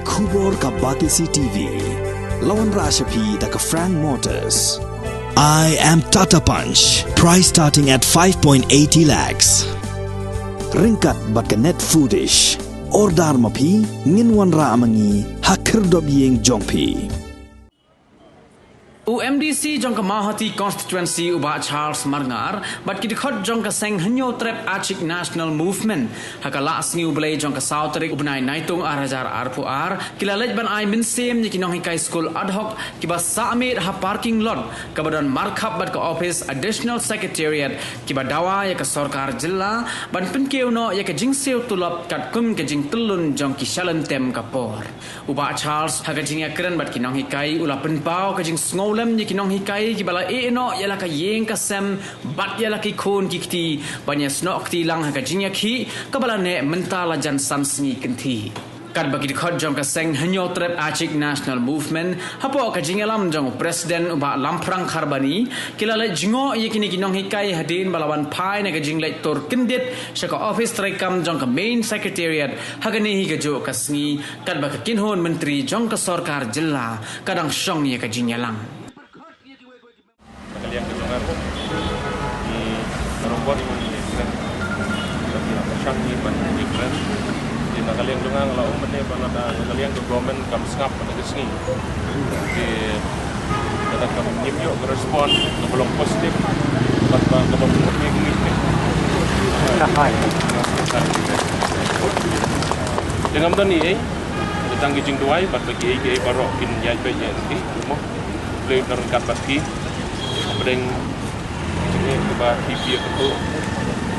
Kubor ka Batisi TV. Lawan Rashapi da ka Frank Motors. I am Tata Punch. Price starting at 5.80 lakhs. Ringkat bat ka net foodish. Ordar mapi nginwan ra amangi hakir dob yeng jongpi. UMDC jong ka Mahati constituency uba Charles Marngar bat kidikot jong ka seng hanyo trap Achik National Movement hakala asngi ublay jong ka Sautrik ubnay naitung arajar arpuar kilalaj ban ay minsem ni kinong hikay school ad hoc kiba saamit ha parking lot kabadan markup bat ka office additional secretariat kiba dawa ya ka sarkar jilla ban penkeu no ya ka jingsew tulap kat kum ka jing telun jong ki shalantem kapor uba Charles haga jing yakren bat kinong hikay ula penpau ka jing ngol ni kinong hikai ki bala eno yala ka yeng ka sem bat yala ki khon ki kti banya snok ti lang ha ka jinya ki ka bala ne mentala jan sam sngi kenti kad bagi khot jong ka seng hanyo trap Achik National Movement hapo ka jingalam jong president uba lamprang kharbani kilala jingo ye kini kinong hikai hadin balawan pai ne ka jinglai tor kendit shaka office trekam jong ka main secretariat hagani hi ka jo ka sngi kad baka kinhon menteri jong ka sarkar jilla kadang shong ye ka jingalang yang kejongan di Merongkot di Shangi di Kren di nakaliang jongan laung mene panada nakaliang ke government kam skap pada kesini di ada kam nyimyo respon belum positif tanpa kemampuan mengikuti dengan tadi tentang kijing tuai bat bagi barok kin yai pe ni mo boleh terangkat bagi Abadeng kejengnya keba TV itu,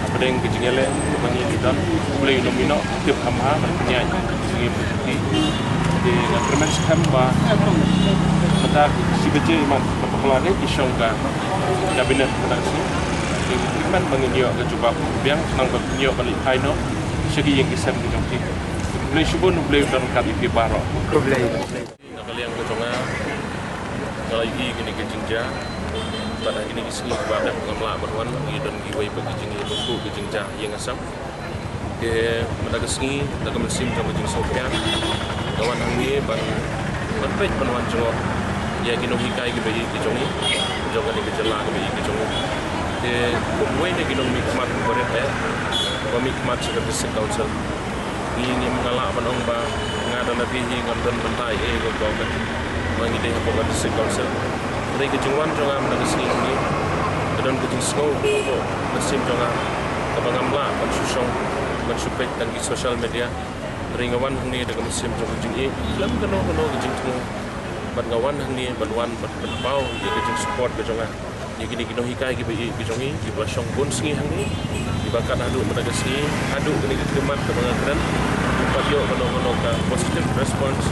abadeng kejengnya le kebangi dan boleh nomino tiap hamha punya kejengnya berarti di agreement skam ba mata si bece iman pemakalan ini isongga kabinet pada sini di agreement menginyo ke jubah biang senang berpunyo balik kaino segi yang kisah di jangki boleh subun boleh dan kati di baro boleh nakaliang kejonga kalau ini kini kejengja pada ini kisah ibadah pengamla berwan bagi dan giwai bagi jingi buku kejengja yang asam ke madagasni dalam mesim jam jeng sofia kawan hangi ban berpet penuan jengok ya kinong hikai ke bagi kejongi jongan ni kejela ke bagi kejongi ke kumwe ni kinong mikmat berat pemikmat sekretaris council ini mengalak penong ba ngada lebih ngam dan mentai ke gawat mangide hapo sekretaris council dari kejungan jongan madagasni ini dan kejung snow mesim jongan kebangamla pensusong mensupek dan di sosial media ringawan ini dengan mesim jong ini lam keno kejung tu ban ngawan ini banwan bau dia kejung support kejongan ya gini kino hikai ki bagi kejongi di basong pun singi ini dibakat adu madagasni adu ini keteman kebangaran empat yo keno ka positive response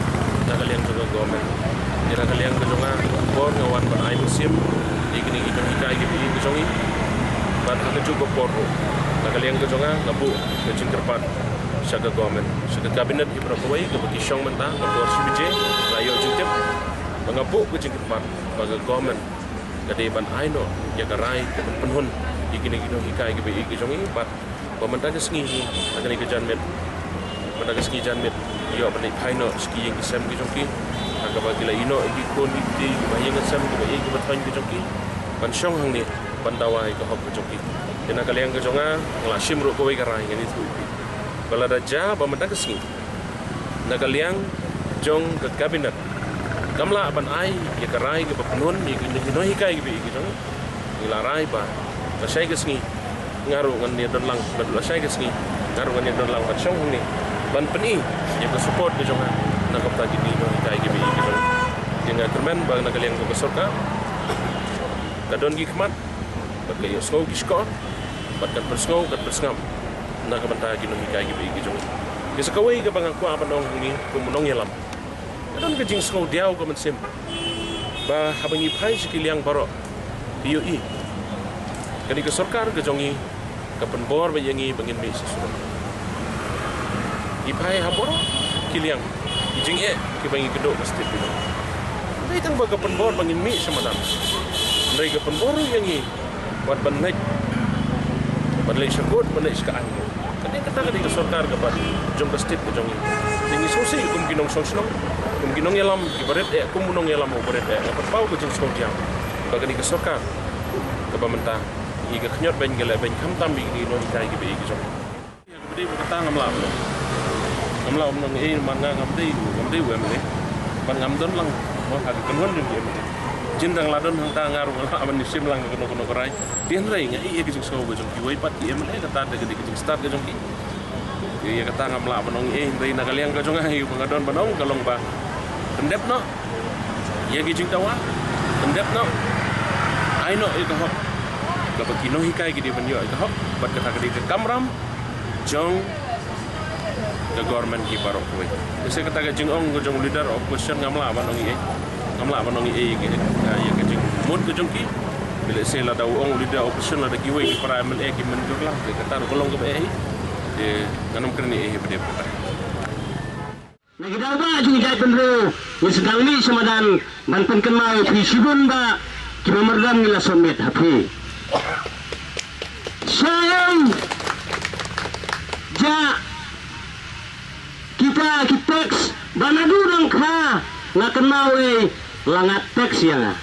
nakaliang juga government kira kalian kejongan bor ngawan ban ai musim ikini kita hikai gibi kejongi ban hak juga porro nakalian kejongan ngabu ke cingkerpat syaga government syaga kabinet ibrapawai ke bagi syong mentah bor CBJ layo jintip mengabu ke cingkerpat bagi government jadi ban ai no ya karai ke penhun ikini kita hikai gibi kejongi ban pemerintah sengi akan ikejan met pada sengi jan met yo balik haino ski yang kisam kejongi agak bagilah ino di kon di bayang kesam ke bayi ke betul ke joki pansyong hang ni pandawai ke hok ke joki kena kalian ke jonga ngelasim ro kowe karai ngani tu bala raja bamenda kesini na kalian jong ke kabinet kamla ban ai ya karai ke penun ni no hikai ke bayi ke jong ilarai ba lasai kesini ngaru ngan ni dolang lasai kesini ngaru ngan ni dolang pansyong hang ni ban peni ya ke support ke jonga nak tadi ni no hikai gibi gitu. Dengan kerman bang nak kalian ke sorka. Kadon gi khmat bagi yo snow gi skor. Batkan persnow kat persngam. Nak banta gi no hikai gibi gitu. Ke sekawai ke bang aku apa nong ni kumunong yelam. Kadon ke jing snow diau ke mensim. Ba habangi pai sekiliang baro. Dio i. Kani ke sorkar ke jongi ke penbor bayangi bangin mi sesuatu. Ipai haboro kiliang Ijing ke bangi kedok mesti dulu. Mereka tang baga penbor bangin mi sama dam. Mereka penbor yang ni buat banai, banai syakut, banai sekaan. Kadang kata ke sarkar kepada jom ke state ke jom ini. Jadi sosial kumkinong sosial, kumkinong yalam ibarat kumunong yalam ibarat apa pau ke jom sosial. Bagi ke sarkar ke pemerintah, iga kenyot bengkel kham bigi no ikai ke bigi jom. Yang kemudian berkata ngamlam nong manga ngamdei wemle, ban ngamdon lang mau agak kenuan juga mungkin. Jindang ladon hang ngaruh aman nisim lang kono korai. Tian rai nga iya kijing so gojong kiwai pat iya mele kata ada kijing start gojong ki. Iya kata ngamla manong rai nagaliang gojong ai pangadon banong kalong ba. Pendep no. Iya kijing tawa. Pendep no. Ai no ito hok. Kapag kino hikai gidi banyo ito hok. Bat kata gidi ke kamram jong the government ki barok kuwi. Kasi kata gajing ong gojong leader opposition ngamla manong iya. Ngamla manong iya gitu. Ya kijing mod gojong ki. Bila saya lah tahu orang leader opposition ada kiwai para MLA ki menjur lah kata kolong ke BI de nganam kerni pada pada. Nah kita ba jing jai penro ni sedang ni semadan dan penkenal pisibun ba kimamerdan nila somet hapi. Sayang ja kita teks banadu dang kha na kenal langat teks ya.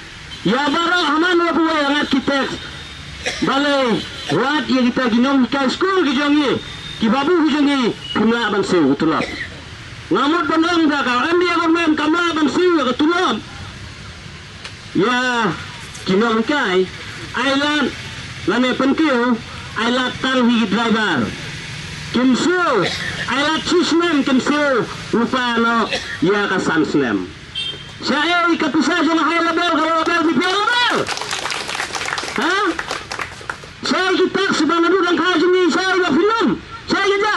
Ya baro haman wa buai angat kitek balai wat ye kita ginom ka school gijongi ki babu gijongi kumla ban seu tulap ngamut bandang da ka andi agon mem kamla ban seu ka tulap ya ginom kai ailan lane penkeu ailat tal wi driver kimsu ailat susmen kimsu lupa no ya ka sansnem saya kapisa jana hay label kalau label di label. Ha? Saya kita sebenarnya dudang kaji ni saya udah film. Saya aja.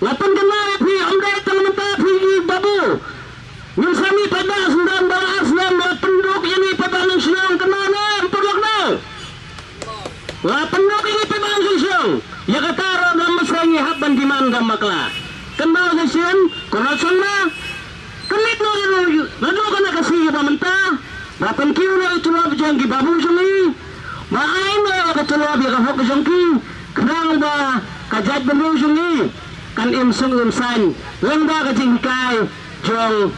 Lapan kenal pi amdai teman-teman pi babu. Nyusami pada sendang balas dan penduk ini pada senang kenana penduk na. Penduk ini pada senang. Ya kata dalam masalah habban di mana makla. Kenal sesian, kenal sana. Kelit no lalu kena kasih pemerintah berapa kilo na itu lah jangki babu sini main lah betul lah biar kau jangki kerang ba kajat beru sini kan imsung imsan lengba kajingkai jong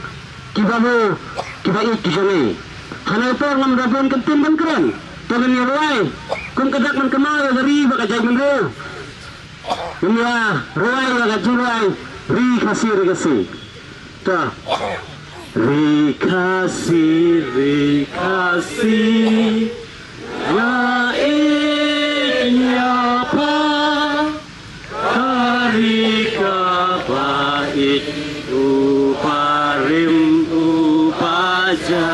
kibabu kibaik kisoni hana itu ngam rapon kentin dan keren tangan nyerwai kun kedak man kemal dari bakajat beru ya ruai bakajulai ri kasih ta rikasi lainnya pa harika bait uparim upaja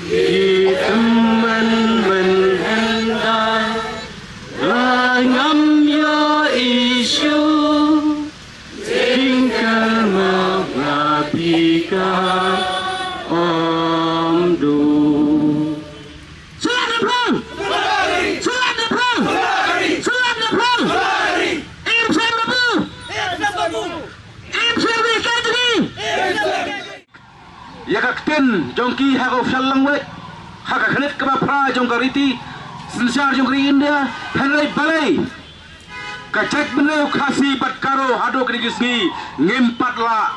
di teman menhendai langam ya isu tinggal mengabdikan ya kakten jongki hago shallang we haga khanet kaba pra jongkariti sensar jongkari India hanai balai kacak bener khasi bat karo hado krigisni ngimpat la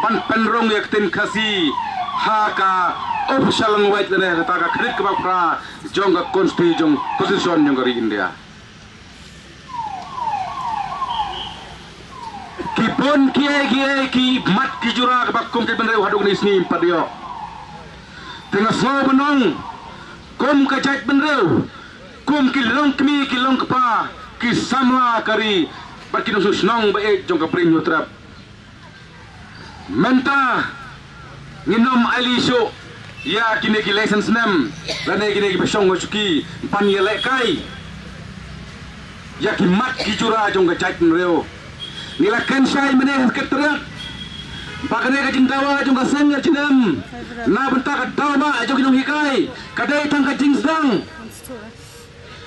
pan penrong yakten khasi haka of shallang we tene kata khanet kaba pra jongka constitution jongkari India kipon kie ki mat ki jura kabak kum ke benreu haduk ni sni padio tengah so benong kum ka jat benreu kum ki long kmi ki long kpa ki samla kari barki no susnong ba ek jong ka prim trap menta nginom alisho ya kine ki license nem lane kine ki besong ngochuki pan yele kai ya ki mat ki jura jong ka jat benreu nila kensai meneh keteriak bakane ka jingtawa jong ka sengya cinem na benta ka dawa jong kinong hikai kadai tang ka jingsdang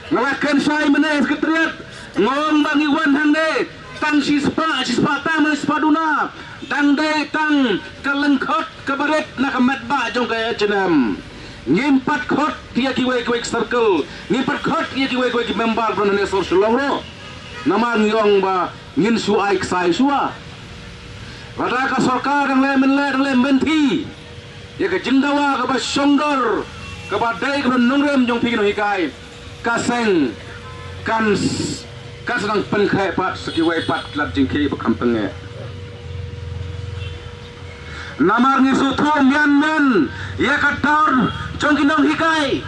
nila kensai meneh keteriak ngong bang iwan hande tang sispa tang spaduna tang de tang kelengkot kabaret na ka matba jong ka cinem ngimpat khot kia ki wek circle ngimpat khot kia ki wek member from the social law nama ngiong ba ngin su ai sai suwa rada ka sarkar dang lem benti ya ka jingdawa ka ba songdor ka ba dai ka nongrem jong pi no hikai ka seng kan sedang pen khai pat sekiwai pat lat jingki ba kampenge namar ngi su thu mian ya ka tor jong kinong hikai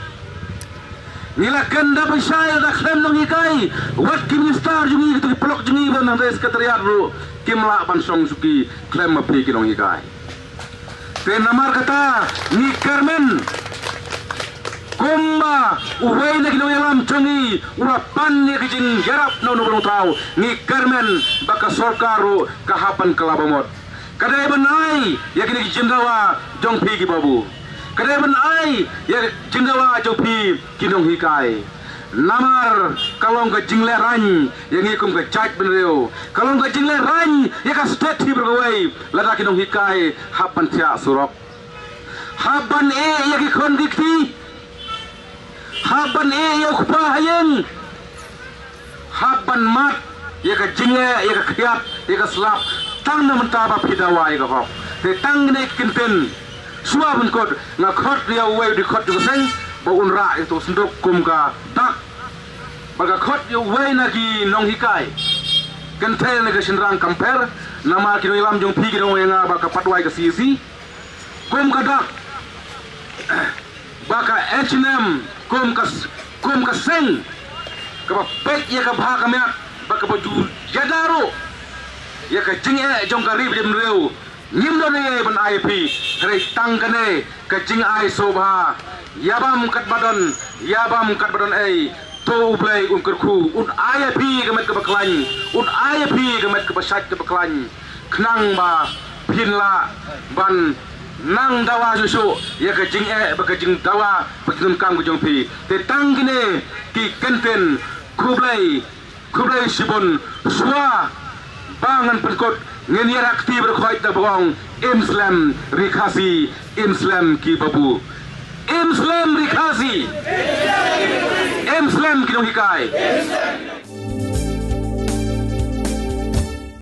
nila kenda pesai da klem nong hikai wat kim star jungi tu pelok jungi ban nang sekretariat ru kim la ban song suki klem ma pi kinong hikai te namar kata ni Carmen kumba uwei na kinong yalam jungi urapan ni kijin yarap na no tau ni Carmen baka sorkaru kahapan kelabamot kadai banai ya kini jindawa jong pi ki babu kadai ban ai ya jingdawa jopi kinong hikai namar kalong ka jingle ran yang ikum ka chat benreu kalong ka jingle ran ya ka state hi bergawai lada kinong hikai hapan tia surok haban ya ki kon dikti haban ya kupa hayeng haban mat ya ka jingle ya ka khiat ya ka slap tang na mentaba pidawa ya ka hok te tang ne kinten suapun kot ngakot dia uwe di kot juga seng bagun ra itu sendok kum ka tak baga kot dia uwe nagi nong hikai kentel nega sinrang kamper nama kino ilam jong pi kino nga baka patwai ka sisi kum ka dak baka H&M kum ka seng ka pek ya ka bha ka mek baka baju jadaro ya ka jinge jong ka rib dem reu nyimdo ne ban IP rei tangkane kajing ai sobha yabam kat badan ai to ublai kerku un IP kemet ke baklan un IP kemet ke basat ke baklan knang ba pinla ban nang dawa susu ya kajing bakajing dawa pakdum kam ku jongpi te tangkine ki kenten kublai sibon swa bangan penkot ngeniar aktif berkait da bawang Islam rikasi Islam ki babu Islam rikasi Islam kinong hikai